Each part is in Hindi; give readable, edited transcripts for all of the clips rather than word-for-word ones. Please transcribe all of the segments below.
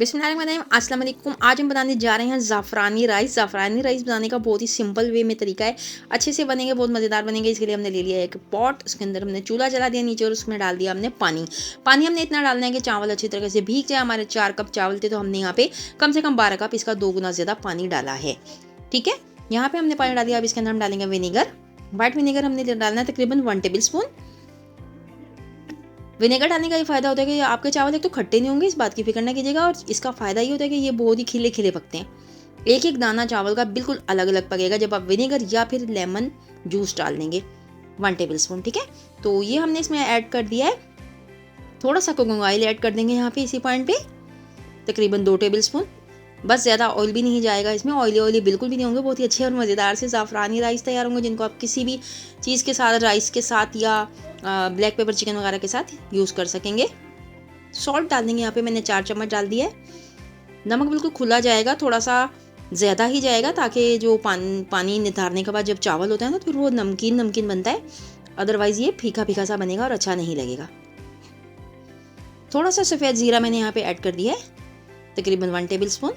बिस्मिल्लाहिर्रहमानिर्रहीम, अस्सलाम वालेकुम। आज हम बनाने जा रहे हैं ज़ाफ़रानी राइस। ज़ाफ़रानी राइस बनाने का बहुत ही सिंपल वे में तरीका है, अच्छे से बनेंगे, बहुत मज़ेदार बनेंगे। इसके लिए हमने ले लिया एक पॉट, उसके अंदर हमने चूल्हा जला दिया नीचे और उसमें डाल दिया हमने पानी। पानी हमने इतना डालना है कि चावल अच्छी तरह से भीग जाए। हमारे 4 कप चावल थे तो हमने यहाँ पे कम से कम 12 कप, इसका 2 गुना ज़्यादा पानी डाला है। ठीक है, यहाँ पे हमने पानी डाल दिया। अब इसके अंदर हम डालेंगे विनेगर। वाइट विनेगर हमने डालना है तकरीबन 1 टेबल स्पून। विनेगर डालने का ये फ़ायदा होता है कि आपके चावल एक तो खट्टे नहीं होंगे, इस बात की फिक्र ना कीजिएगा। और इसका फ़ायदा ये होता है कि ये बहुत ही खिले खिले पकते हैं। एक एक दाना चावल का बिल्कुल अलग अलग पकेगा जब आप विनेगर या फिर लेमन जूस डाल देंगे 1 टेबल स्पून। ठीक है, तो ये हमने इसमें ऐड कर दिया है। थोड़ा सा कुकिंग ऑयल ऐड कर देंगे यहाँ पे इसी पॉइंट पे, तकरीबन 2 टेबल स्पून। बस ज़्यादा ऑयल भी नहीं जाएगा इसमें, ऑयली बिल्कुल भी नहीं होंगे। बहुत ही अच्छे और मज़ेदार से ज़ाफ़रानी राइस तैयार होंगे, जिनको आप किसी भी चीज़ के साथ, राइस के साथ या ब्लैक पेपर चिकन वगैरह के साथ यूज़ कर सकेंगे। सॉल्ट डाल देंगे यहाँ पे मैंने 4 चम्मच डाल दिया है। नमक बिल्कुल खुला जाएगा, थोड़ा सा ज़्यादा ही जाएगा, ताकि जो पानी नितारने के बाद जब चावल होता है ना, तो फिर वो नमकीन नमकीन बनता है। अदरवाइज़ ये फीका फीका सा बनेगा और अच्छा नहीं लगेगा। थोड़ा सा सफ़ेद ज़ीरा मैंने यहाँ पे ऐड कर दिया है, तकरीबन 1 टेबल स्पून।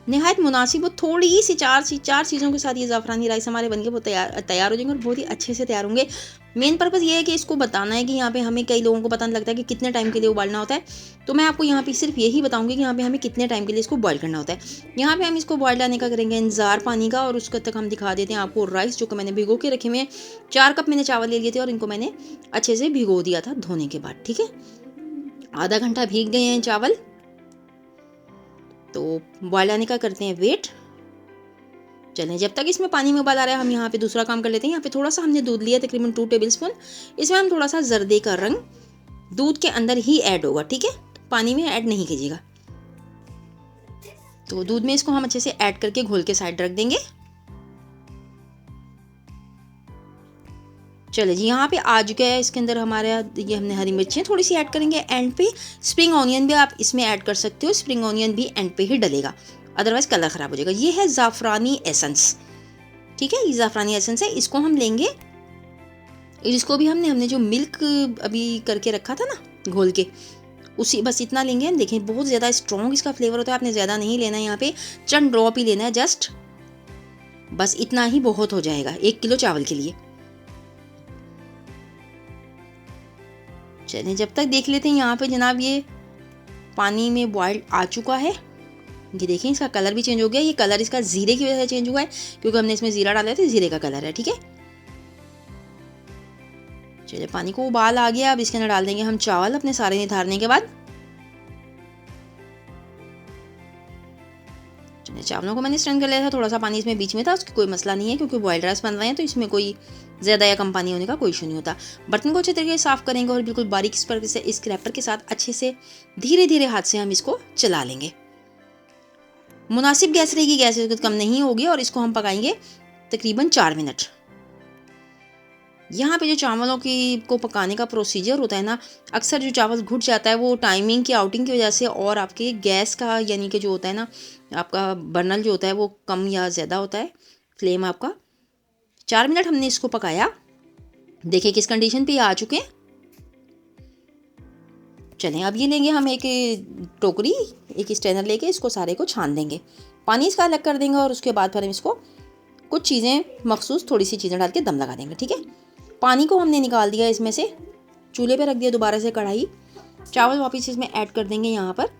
नहायत मुनासिब और थोड़ी सी चार चीज़ों के साथ ये ज़ाफ़रानी राइस हमारे बनके वो तैयार हो जाएंगे और बहुत ही अच्छे से तैयार होंगे। मेन पर्पज़ ये है कि इसको बताना है कि यहाँ पे हमें, कई लोगों को पता नहीं लगता है कि कितने टाइम के लिए उबालना होता है, तो मैं आपको यहाँ पे सिर्फ यही बताऊंगी कि यहाँ पे हमें कितने टाइम के लिए इसको बॉयल करना होता है। यहाँ पे हम इसको बॉयल आने का करेंगे इंतज़ार पानी का, और उसके तक हम दिखा देते हैं आपको राइस जो कि मैंने भिगो के रखे हुए हैं। 4 कप मैंने चावल ले लिए थे और इनको मैंने अच्छे से भिगो दिया था धोने के बाद। ठीक है, आधा घंटा भीग गए हैं चावल, तो बॉयल आने का करते हैं वेट। चलें, जब तक इसमें पानी में उबाल आ रहा है हम यहाँ पे दूसरा काम कर लेते हैं। यहाँ पे थोड़ा सा हमने दूध लिया, तकरीबन 2 टेबल स्पून। इसमें हम थोड़ा सा जर्दे का रंग दूध के अंदर ही ऐड होगा। ठीक है, पानी में ऐड नहीं कीजिएगा। तो दूध में इसको हम अच्छे से ऐड करके घोल के साइड रख देंगे। चले जी, यहाँ पे आ चुका है इसके अंदर हमारे, ये हमने हरी मिर्चें थोड़ी सी ऐड करेंगे एंड पे। स्प्रिंग ऑनियन भी आप इसमें ऐड कर सकते हो, स्प्रिंग ऑनियन भी एंड पे ही डलेगा, अदरवाइज कलर ख़राब हो जाएगा। ये है ज़ाफ़रानी एसेंस। ठीक है, ये ज़ाफ़रानी एसेंस है, इसको हम लेंगे। इसको भी हमने जो मिल्क अभी करके रखा था ना घोल के, उसी बस इतना लेंगे हम। देखें, बहुत ज़्यादा स्ट्रॉन्ग इसका फ्लेवर होता है, आपने ज़्यादा नहीं लेना है। यहाँ पे चंद ड्रॉप ही लेना है, जस्ट बस इतना ही बहुत हो जाएगा 1 किलो चावल के लिए। चलें, जब तक देख लेते हैं यहाँ पे जनाब, ये पानी में बॉइल्ड आ चुका है। ये देखें, इसका कलर भी चेंज हो गया। ये कलर इसका ज़ीरे की वजह से चेंज हुआ है, क्योंकि हमने इसमें ज़ीरा डाला था, ज़ीरे का कलर है। ठीक है, चलिए, पानी को उबाल आ गया। अब इसके अंदर डाल देंगे हम चावल अपने सारे निथारने के बाद। चलिए, चावलों को मैंने स्ट्रेन कर लिया था, थोड़ा सा पानी इसमें बीच में था, उसकी कोई मसला नहीं है, क्योंकि बॉइल्ड राइस बन रहे हैं तो इसमें कोई ज़्यादा या कम पानी होने का कोई इशू नहीं होता। बर्तन को अच्छे तरीके से साफ़ करेंगे और बिल्कुल बारीक स्क्रैपर के साथ अच्छे से धीरे धीरे हाथ से हम इसको चला लेंगे। मुनासिब गैस रहेगी, गैस कम नहीं होगी, और इसको हम पकाएंगे तकरीबन 4 मिनट। यहाँ पे जो चावलों को पकाने का प्रोसीजर होता है ना, अक्सर जो चावल घुट जाता है वो टाइमिंग की आउटिंग की वजह से, और आपके गैस का यानी कि जो होता है ना, आपका बर्नल जो होता है वो कम या ज़्यादा होता है, फ्लेम आपका। 4 मिनट हमने इसको पकाया। देखिए किस कंडीशन पे आ चुके हैं। चलें, अब ये लेंगे हम एक टोकरी, एक स्ट्रेनर लेके इसको सारे को छान देंगे, पानी इसका अलग कर देंगे, और उसके बाद फिर हम इसको कुछ चीज़ें मखसूस, थोड़ी सी चीज़ें डाल के दम लगा देंगे। ठीक है, पानी को हमने निकाल दिया इसमें से, चूल्हे पे रख दिया दोबारा से कढ़ाई। चावल वापस इसमें ऐड कर देंगे, यहाँ पर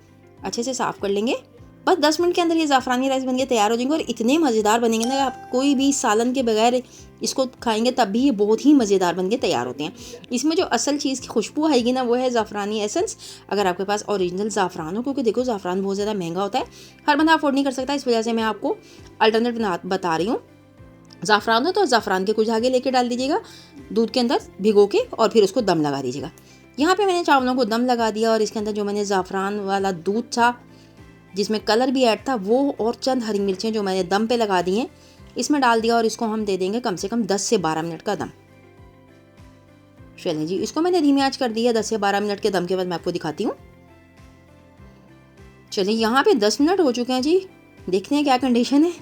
अच्छे से साफ़ कर लेंगे। बस 10 मिनट के अंदर ये ज़ाफ़रानी राइस बन के तैयार हो जाएंगे, और इतने मज़ेदार बनेंगे ना, आप कोई भी सालन के बगैर इसको खाएंगे तब भी ये बहुत ही मज़ेदार बन के तैयार होते हैं। इसमें जो असल चीज़ की खुशबू आएगी ना, वो है ज़ाफ़रानी एसेंस। अगर आपके पास ओरिजिनल ज़ाफ़रान हो, क्योंकि देखो ज़ाफ़रान बहुत ज़्यादा महंगा होता है, हर बंदा अफोर्ड नहीं कर सकता, इस वजह से मैं आपको अल्टरनेट बता रही हूँ। ज़ाफ़रान हो तो ज़ाफ़रान के कुछ धागे लेके डाल दीजिएगा दूध के अंदर भिगो के, और फिर उसको दम लगा दीजिएगा। यहाँ पे मैंने चावलों को दम लगा दिया, और इसके अंदर जो मैंने ज़ाफ़रान वाला दूध था जिसमें कलर भी ऐड था, वो और चंद हरी मिर्चें जो मैंने दम पे लगा दी हैं, इसमें डाल दिया, और इसको हम दे देंगे कम से कम 10 से 12 मिनट का दम। चलें जी, इसको मैंने धीमी आंच कर दी है। 10 से 12 मिनट के दम के बाद मैं आपको दिखाती हूँ। चलिए, यहाँ पे 10 मिनट हो चुके हैं जी, देखते हैं क्या कंडीशन है।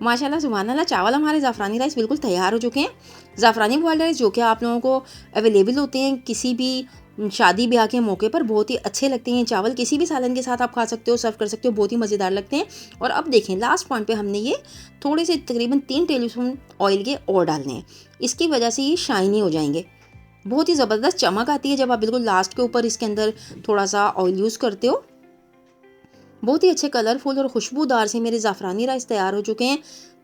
माशाल्लाह सुभान अल्लाह, चावल हमारे ज़ाफ़रानी राइस बिल्कुल तैयार हो चुके हैं। ज़ाफ़रानी बॉइल्ड राइस जो कि आप लोगों को अवेलेबल होते हैं किसी भी शादी ब्याह के मौके पर बहुत ही अच्छे लगते हैं ये चावल, किसी भी सालन के साथ आप खा सकते हो, सर्व कर सकते हो, बहुत ही मज़ेदार लगते हैं। और अब देखें लास्ट पॉइंट पे हमने ये थोड़े से तकरीबन 3 टेबलस्पून ऑयल के और डालने हैं, इसकी वजह से ये शाइनी हो जाएंगे। बहुत ही ज़बरदस्त चमक आती है जब आप बिल्कुल लास्ट के ऊपर इसके अंदर थोड़ा सा ऑयल यूज़ करते हो। बहुत ही अच्छे कलरफुल और खुशबूदार से मेरे ज़ाफ़रानी राइस तैयार हो चुके हैं।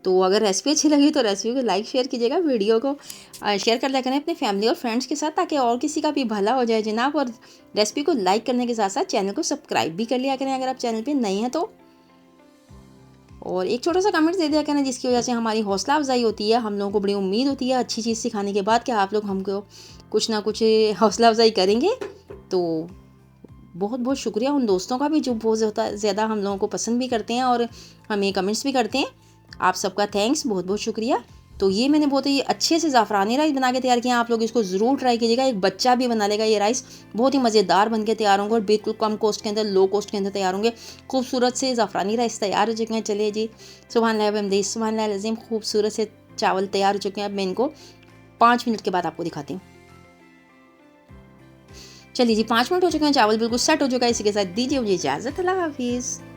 तो अगर रेसिपी अच्छी लगी तो रेसिपी को लाइक शेयर कीजिएगा, वीडियो को शेयर कर दिया करें अपने फैमिली और फ्रेंड्स के साथ, ताकि और किसी का भी भला हो जाए जनाब। और रेसिपी को लाइक करने के साथ साथ चैनल को सब्सक्राइब भी कर लिया करें अगर आप चैनल पे नए हैं तो। और एक छोटा सा कमेंट दे दिया करें, जिसकी वजह से हमारी हौसला अफजाई होती है। हम लोगों को बड़ी उम्मीद होती है अच्छी चीज़ सिखाने के बाद कि आप लोग हमको कुछ ना कुछ हौसला अफजाई करेंगे। तो बहुत बहुत शुक्रिया उन दोस्तों का भी जो बहुत ज़्यादा हम लोगों को पसंद भी करते हैं और हमें कमेंट्स भी करते हैं। आप सबका थैंक्स, बहुत बहुत शुक्रिया। तो ये मैंने बहुत ही अच्छे से ज़ाफ़रानी राइस बना के तैयार किया, आप लोग इसको ज़रूर ट्राई कीजिएगा। एक बच्चा भी बना लेगा ये राइस, बहुत ही मज़ेदार बन के तैयार होंगे और बिल्कुल कम कॉस्ट के अंदर, लो कॉस्ट के अंदर तैयार होंगे। खूबसूरत से ज़ाफ़रानी राइस तैयार हो चुके हैं। चलिए जी, सुभान अल्लाह, सुभान अल्लाह अज़ीम, खूबसूरत से चावल तैयार हो चुके हैं। अब मैं इनको 5 मिनट के बाद आपको दिखाती हूँ। चलिए जी, 5 मिनट हो चुके हैं, चावल बिल्कुल सेट हो चुका है। इसी के साथ दीजिए मुझे इजाज़त, अल्लाह हाफिज़।